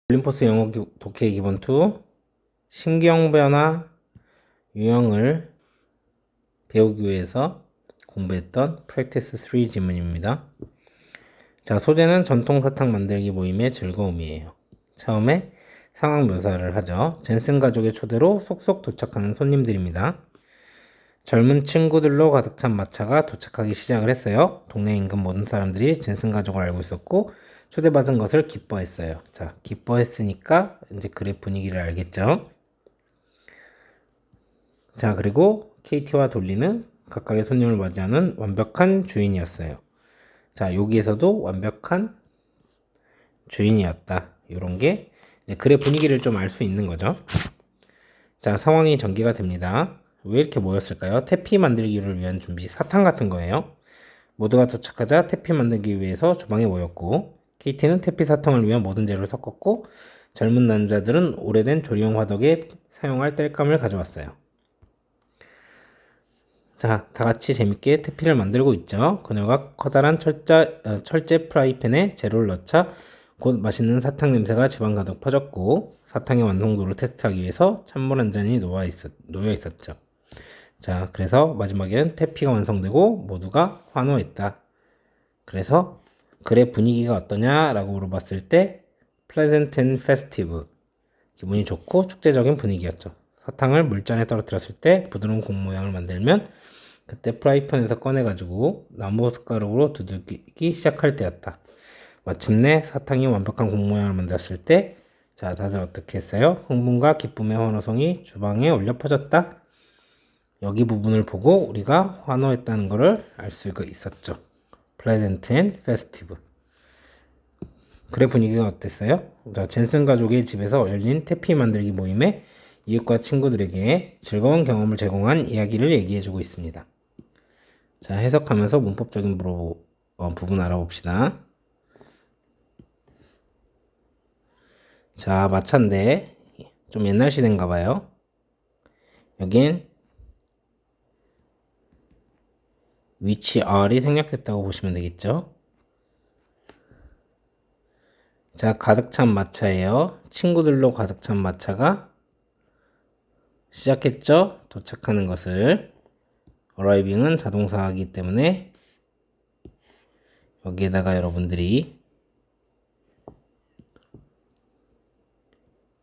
올림포스 영어 독해 기본 2 신경변화 유형을 배우기 위해서 공부했던 프랙티스 3 지문입니다. 자, 소재는 전통 사탕 만들기 모임의 즐거움이에요. 처음에 상황 묘사를 하죠. 젠슨 가족의 초대로 속속 도착하는 손님들입니다. 젊은 친구들로 가득 찬 마차가 도착하기 시작을 했어요. 동네 인근 모든 사람들이 젠슨 가족을 알고 있었고 초대받은 것을 기뻐했어요. 자, 기뻐했으니까 이제 글의 분위기를 알겠죠. 자, 그리고 케이티와 돌리는 각각의 손님을 맞이하는 완벽한 주인이었어요. 자, 여기에서도 완벽한 주인이었다. 이런 게 이제 글의 분위기를 좀 알 수 있는 거죠. 자, 상황이 전개가 됩니다. 왜 이렇게 모였을까요? 태피 만들기를 위한 준비, 사탕 같은 거예요. 모두가 도착하자 태피 만들기 위해서 주방에 모였고, 케이티는 태피 사탕을 위한 모든 재료를 섞었고, 젊은 남자들은 오래된 조리용 화덕에 사용할 땔감을 가져왔어요. 자, 다 같이 재밌게 태피를 만들고 있죠. 그녀가 커다란 철제 프라이팬에 재료를 넣자 곧 맛있는 사탕 냄새가 집안 가득 퍼졌고, 사탕의 완성도를 테스트하기 위해서 찬물 한 잔이 놓여 있었죠. 자, 그래서 마지막에는 태피가 완성되고 모두가 환호했다. 그래서 글의 분위기가 어떠냐라고 물어봤을 때 pleasant and festive, 기분이 좋고 축제적인 분위기였죠. 사탕을 물잔에 떨어뜨렸을 때 부드러운 공 모양을 만들면 그때 프라이팬에서 꺼내가지고 나무 숟가락으로 두들기기 시작할 때였다. 마침내 사탕이 완벽한 공 모양을 만들었을 때, 자, 다들 어떻게 했어요? 흥분과 기쁨의 환호성이 주방에 울려 퍼졌다. 여기 부분을 보고 우리가 환호했다는 것을 알 수가 있었죠. Pleasant and festive. 글의 분위기가 어땠어요? 자, 젠슨 가족의 집에서 열린 태피 만들기 모임에 이웃과 친구들에게 즐거운 경험을 제공한 이야기를 얘기해주고 있습니다. 자, 해석하면서 문법적인 부분 알아봅시다. 자, 마차인데 좀 옛날 시대인가 봐요. 여긴 which are이 생략됐다고 보시면 되겠죠. 자, 가득 찬 마차예요. 친구들로 가득 찬 마차가 시작했죠. 도착하는 것을. arriving은 자동사이기 때문에 여기에다가 여러분들이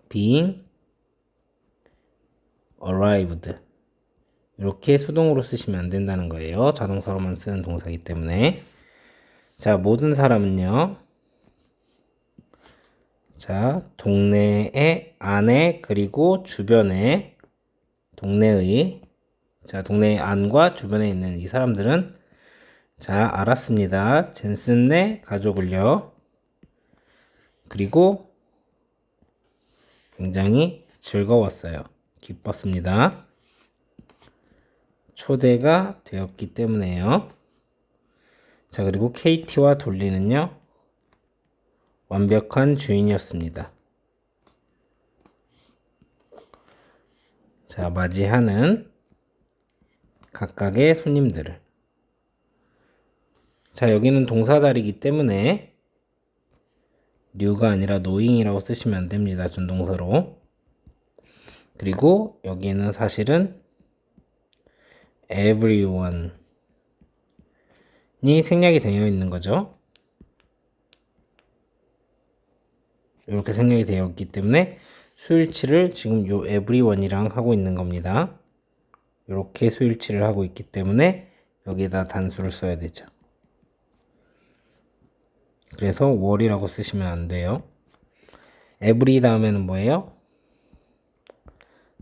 being arrived 이렇게 수동으로 쓰시면 안 된다는 거예요. 자동사로만 쓰는 동사이기 때문에. 자, 모든 사람은요. 자, 동네의 안에 그리고 주변에 동네의 안과 주변에 있는 이 사람들은 자, 알았습니다. 젠슨네 가족을요. 그리고 굉장히 즐거웠어요. 기뻤습니다. 초대가 되었기 때문에요. 자, 그리고 케이티와 돌리는요. 완벽한 주인이었습니다. 자, 맞이하는 각각의 손님들을. 자, 여기는 동사 자리이기 때문에 new가 아니라 knowing이라고 쓰시면 안 됩니다. 준동사로. 그리고 여기에는 사실은 everyone이 생략이 되어 있는 거죠. 이렇게 생략이 되어 있기 때문에 수일치를 지금 요 everyone이랑 하고 있는 겁니다. 이렇게 수일치를 하고 있기 때문에 여기에다 단수를 써야 되죠. 그래서 월이라고 쓰시면 안 돼요. every 다음에는 뭐예요?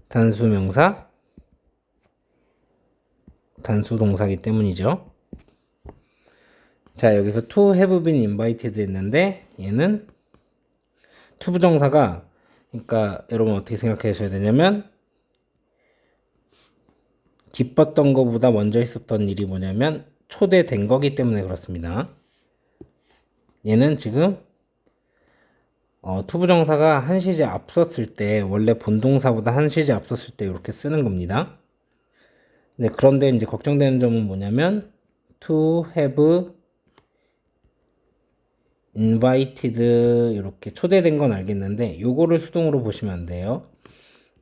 단수명사, 단수동사기 때문이죠. 자, 여기서 to have been invited 했는데 얘는 to 부정사가, 그러니까 여러분 어떻게 생각하셔야 되냐면 기뻤던 것보다 먼저 있었던 일이 뭐냐면 초대된 거기 때문에 그렇습니다. 얘는 지금 to 부정사가 한 시제 앞섰을 때, 원래 본동사보다 한 시제 앞섰을 때 이렇게 쓰는 겁니다. 네, 그런데 이제 걱정되는 점은 뭐냐면 to have invited 이렇게 초대된 건 알겠는데 요거를 수동으로 보시면 안 돼요.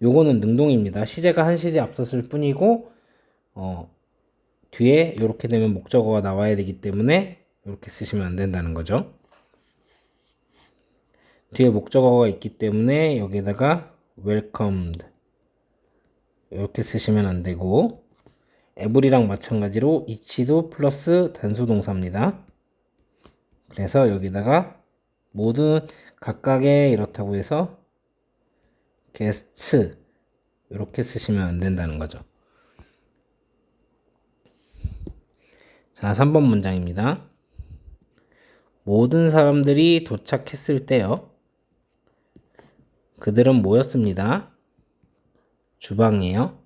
요거는 능동입니다. 시제가 한 시제 앞섰을 뿐이고 뒤에 이렇게 되면 목적어가 나와야 되기 때문에 이렇게 쓰시면 안 된다는 거죠. 뒤에 목적어가 있기 때문에 여기다가 welcomed 이렇게 쓰시면 안 되고 every랑 마찬가지로 each도 플러스 단수 동사입니다. 그래서 여기다가 모든 각각의 이렇다고 해서 guests 이렇게 쓰시면 안 된다는 거죠. 자, 3번 문장입니다. 모든 사람들이 도착했을 때요. 그들은 모였습니다. 주방이에요.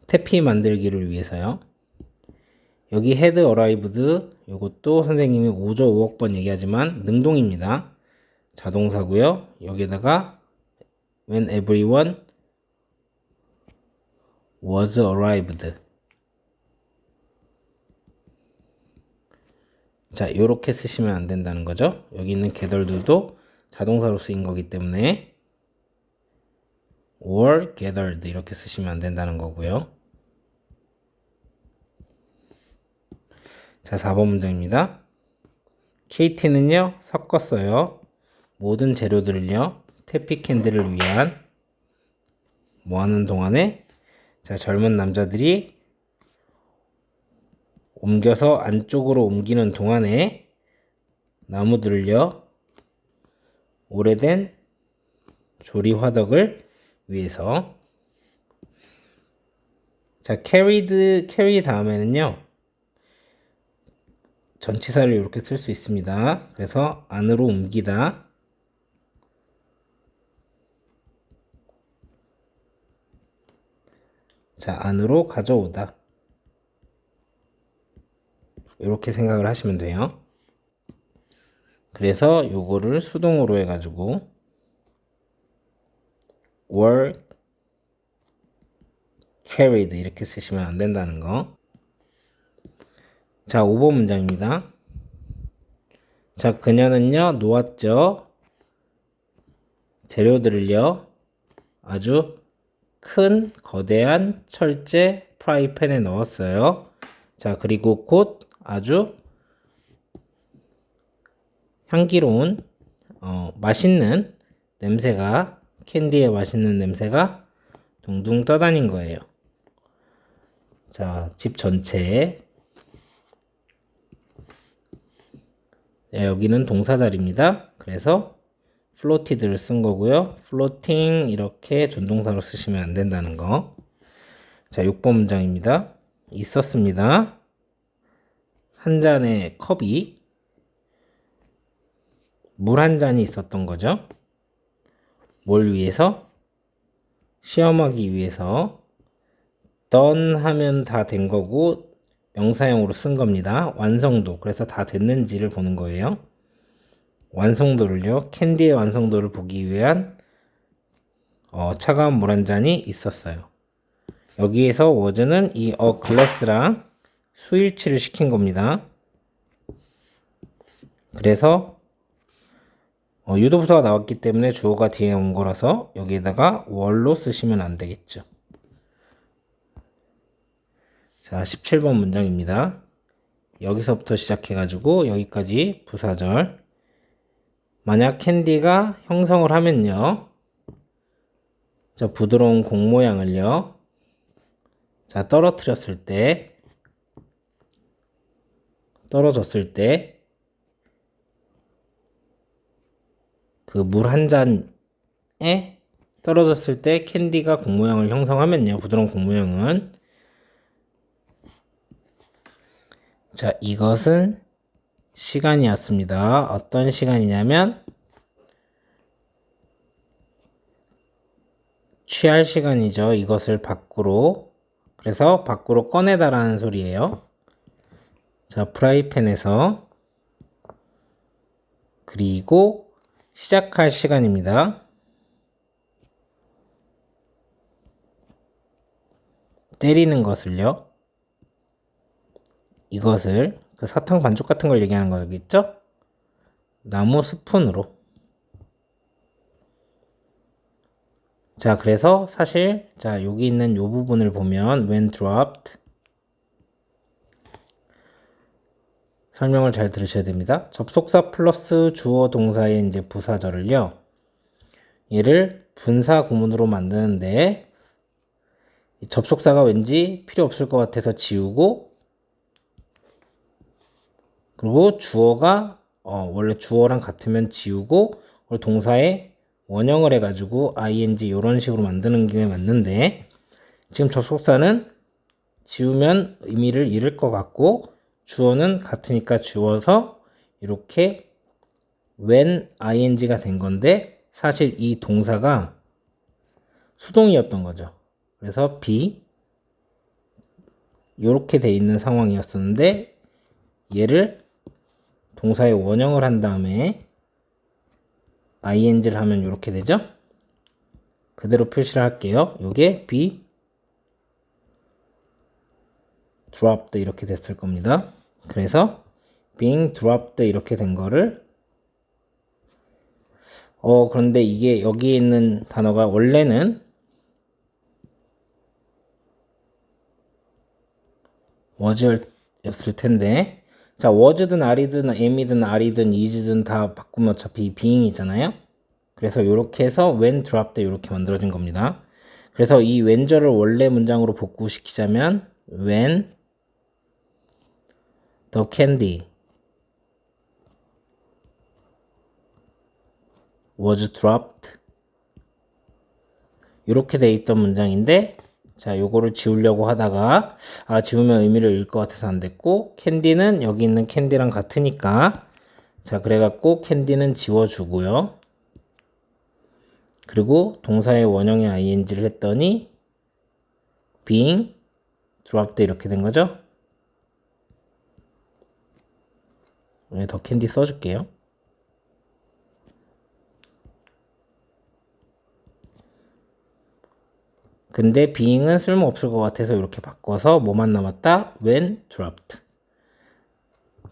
태피 만들기를 위해서요. 여기 had arrived 이것도 선생님이 5조 5억 번 얘기하지만 능동입니다. 자동사고요. 여기다가 when everyone was arrived. 자, 요렇게 쓰시면 안 된다는 거죠. 여기 있는 gather들도 자동사로 쓰인 거기 때문에 or gathered 이렇게 쓰시면 안 된다는 거고요. 자, 4번 문장입니다. KT는요, 섞었어요. 모든 재료들을요, 태피 캔들을 위한 뭐 하는 동안에 자, 젊은 남자들이 옮겨서 안쪽으로 옮기는 동안에 나무들을요, 오래된 조리 화덕을 위해서 자, carry 다음에는요, 전치사를 이렇게 쓸 수 있습니다. 그래서 안으로 옮기다. 자, 안으로 가져오다. 이렇게 생각을 하시면 돼요. 그래서 요거를 수동으로 해가지고 were carried 이렇게 쓰시면 안 된다는 거. 자, 5번 문장입니다. 자, 그녀는요, 놓았죠. 재료들을요, 아주 큰, 거대한 철제 프라이팬에 넣었어요. 자, 그리고 곧 아주 향기로운, 맛있는 냄새가, 캔디의 맛있는 냄새가 둥둥 떠다닌 거예요. 자, 집 전체에. 자, 여기는 동사 자리입니다. 그래서 floated를 쓴 거고요. floating 이렇게 준동사로 쓰시면 안 된다는 거. 자, 6번 문장입니다. 있었습니다. 한 잔의 컵이 물 한 잔이 있었던 거죠. 뭘 위해서? 시험하기 위해서. done 하면 다 된 거고 명사형으로 쓴 겁니다. 완성도. 그래서 다 됐는지를 보는 거예요. 완성도를요. 캔디의 완성도를 보기 위한 차가운 물 한 잔이 있었어요. 여기에서 was는 이 glass랑 수일치를 시킨 겁니다. 그래서 유도부사가 나왔기 때문에 주어가 뒤에 온 거라서 여기에다가 were로 쓰시면 안 되겠죠. 자, 17번 문장입니다. 여기서부터 시작해가지고 여기까지 부사절. 만약 캔디가 형성을 하면요. 자, 부드러운 공 모양을요. 자, 떨어졌을 때 그 물 한 잔에 떨어졌을 때 캔디가 공 모양을 형성하면요. 부드러운 공 모양은 자, 이것은 시간이었습니다. 어떤 시간이냐면 취할 시간이죠. 이것을 밖으로. 그래서 밖으로 꺼내다라는 소리예요. 자, 프라이팬에서 그리고 시작할 시간입니다. 때리는 것을요. 이것을 그 사탕 반죽 같은 걸 얘기하는 거겠죠? 나무 스푼으로. 자, 그래서 사실 자, 여기 있는 요 부분을 보면 when dropped 설명을 잘 들으셔야 됩니다. 접속사 플러스 주어 동사의 이제 부사절을요. 얘를 분사 구문으로 만드는데 접속사가 왠지 필요 없을 것 같아서 지우고 그리고 주어가 원래 주어랑 같으면 지우고 동사에 원형을 해가지고 ing 이런 식으로 만드는 게 맞는데 지금 접속사는 지우면 의미를 잃을 것 같고 주어는 같으니까 지워서 이렇게 when ing가 된 건데 사실 이 동사가 수동이었던 거죠. 그래서 be 이렇게 돼 있는 상황이었었는데 얘를 동사의 원형을 한 다음에 ing를 하면 이렇게 되죠. 그대로 표시를 할게요. 요게 be dropped 이렇게 됐을 겁니다. 그래서 being dropped 이렇게 된 거를 그런데 이게 여기에 있는 단어가 원래는 was였을 텐데 자 was든 are든 am이든 are든 is든 다 바꾸면 어차피 being이잖아요. 그래서 이렇게 해서 when dropped 이렇게 만들어진 겁니다. 그래서 이 when절을 원래 문장으로 복구시키자면 when the candy was dropped 이렇게 돼 있던 문장인데 자 요거를 지우려고 하다가 지우면 의미를 잃을 것 같아서 안 됐고 캔디는 여기 있는 캔디랑 같으니까 자 그래갖고 캔디는 지워주고요. 그리고 동사의 원형의 ing를 했더니 being dropped 이렇게 된 거죠. 더 캔디 써줄게요. 근데 being은 쓸모없을 것 같아서 이렇게 바꿔서 뭐만 남았다? when dropped.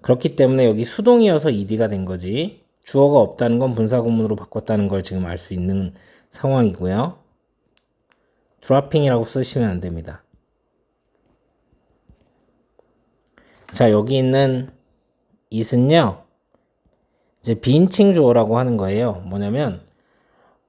그렇기 때문에 여기 수동이어서 ed가 된 거지. 주어가 없다는 건 분사구문으로 바꿨다는 걸 지금 알 수 있는 상황이고요. dropping이라고 쓰시면 안 됩니다. 자, 여기 있는 it은요. 이제 비인칭 주어라고 하는 거예요. 뭐냐면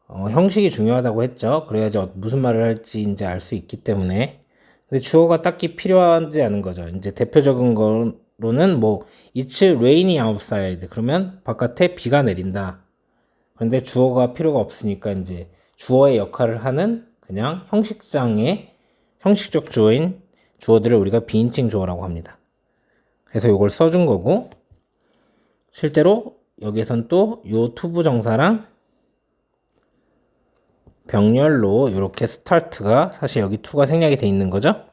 형식이 중요하다고 했죠. 그래야지 무슨 말을 할지 이제 알 수 있기 때문에. 근데 주어가 딱히 필요하지 않은 거죠. 이제 대표적인 거로는 뭐 It's raining outside. 그러면 바깥에 비가 내린다. 그런데 주어가 필요가 없으니까 이제 주어의 역할을 하는 그냥 형식적 주어인 주어들을 우리가 비인칭 주어라고 합니다. 그래서 이걸 써준 거고 실제로 여기선 또 요 투부 정사랑 병렬로 이렇게 스타트가 사실 여기 to가 생략이 돼 있는 거죠.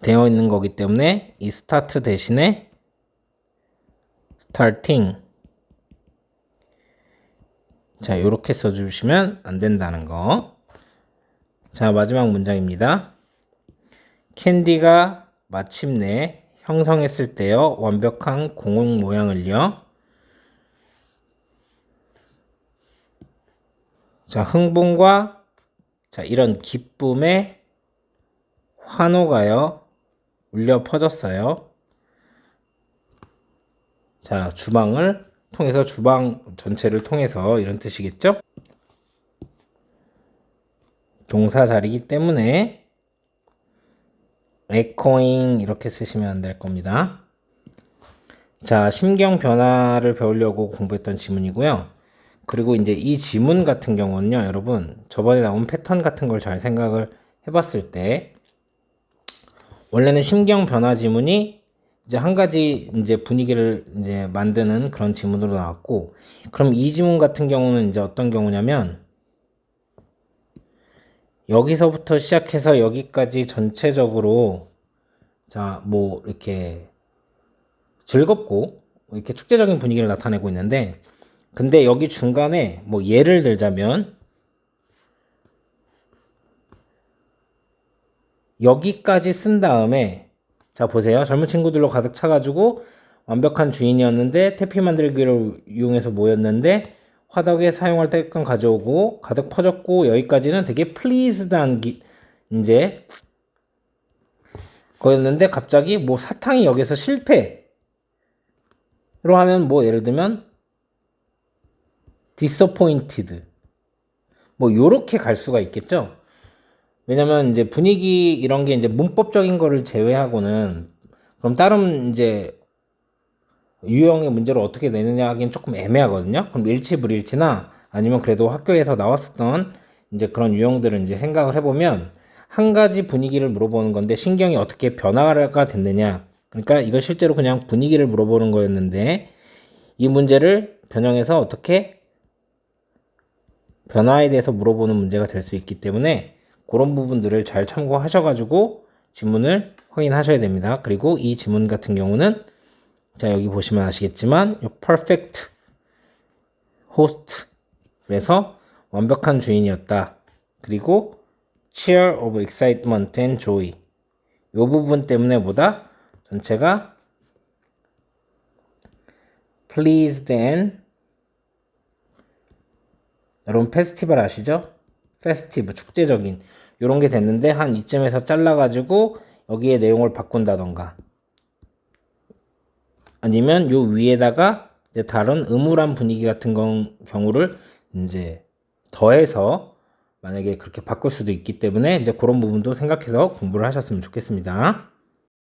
되어 있는 거기 때문에 이 스타트 대신에 starting 자 이렇게 써주시면 안 된다는 거. 자 마지막 문장입니다. 캔디가 마침내 형성했을 때요 완벽한 공원 모양을요. 자 흥분과 자 이런 기쁨의 환호가요 울려 퍼졌어요. 자 주방을 통해서 주방 전체를 통해서 이런 뜻이겠죠? 동사 자리이기 때문에 echoing 이렇게 쓰시면 안 될 겁니다. 자 심경 변화를 배우려고 공부했던 지문이고요. 그리고 이제 이 지문 같은 경우는요 여러분 저번에 나온 패턴 같은 걸 잘 생각을 해봤을 때 원래는 심경 변화 지문이 이제 한 가지 이제 분위기를 이제 만드는 그런 지문으로 나왔고 그럼 이 지문 같은 경우는 이제 어떤 경우냐면 여기서부터 시작해서 여기까지 전체적으로 자 뭐 이렇게 즐겁고 이렇게 축제적인 분위기를 나타내고 있는데 근데 여기 중간에 뭐 예를 들자면 여기까지 쓴 다음에 자 자, 보세요. 젊은 친구들로 가득 차가지고 완벽한 주인이었는데 태피 만들기를 이용해서 모였는데 화덕에 사용할 때끔 가져오고 가득 퍼졌고 여기까지는 되게 플리즈드한 이제 거였는데 갑자기 뭐 사탕이 여기서 실패로 하면 뭐 예를 들면 disappointed 뭐 요렇게 갈 수가 있겠죠. 왜냐면 이제 분위기 이런 게 이제 문법적인 거를 제외하고는 그럼 다른 이제 유형의 문제를 어떻게 내느냐 하기엔 조금 애매하거든요. 그럼 일치 불일치나 아니면 그래도 학교에서 나왔었던 이제 그런 유형들을 이제 생각을 해보면 한 가지 분위기를 물어보는 건데 신경이 어떻게 변화가 됐느냐. 그러니까 이거 실제로 그냥 분위기를 물어보는 거였는데 이 문제를 변형해서 어떻게 변화에 대해서 물어보는 문제가 될 수 있기 때문에 그런 부분들을 잘 참고하셔가지고 지문을 확인하셔야 됩니다. 그리고 이 지문 같은 경우는 자, 여기 보시면 아시겠지만 perfect host에서 완벽한 주인이었다. 그리고 cheer of excitement and joy 이 부분 때문에 보다 전체가 pleased and 여러분 페스티벌 아시죠? 페스티브 축제적인 이런 게 됐는데 한 이쯤에서 잘라가지고 여기에 내용을 바꾼다던가 아니면 요 위에다가 이제 다른 음울한 분위기 같은 경우를 이제 더해서 만약에 그렇게 바꿀 수도 있기 때문에 이제 그런 부분도 생각해서 공부를 하셨으면 좋겠습니다.